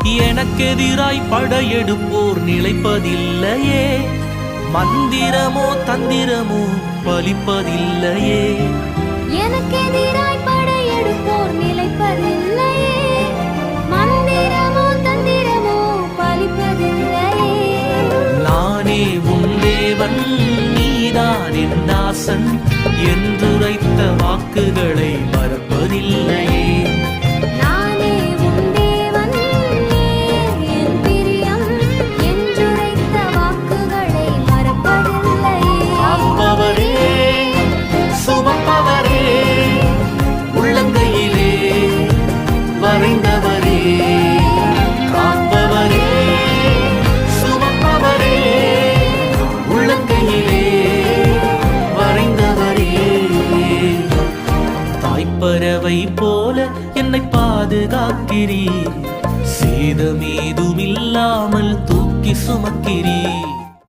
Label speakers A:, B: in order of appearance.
A: எனக்கெதிராய் படையெடுப்போர் நிலைப்பதில்லையே, மந்திரமோ தந்திரமோ பலிப்பதில்லையே.
B: எனக்கெதிராய் படையெடுப்போர் நிலைப்பதில்லையே, மந்திரமோ தந்திரமோ பலிப்பதில்லையே.
A: நானே உன் தேவன், நீதான் என் தாசன் என்றுரைத்த வாக்குகளை மறப்பதில்லையே.
B: நானே உன் தேவன், என் பிரியம் என்றுரைத்த வாக்குகளை மறப்பதில்லையே.
A: காப்பவரே, சுமப்பவரே, உள்ளங்கையிலே வரைந்தவரே. காப்பவரே, சுமப்பவரே, உள்ளங்கையிலே வரைந்தவரே. தாய்ப்பறவை போல என்னை பாதுகாக்கிறீர், சேதமேதுமில்லாமல் தூக்கி சுமக்கிறீர்.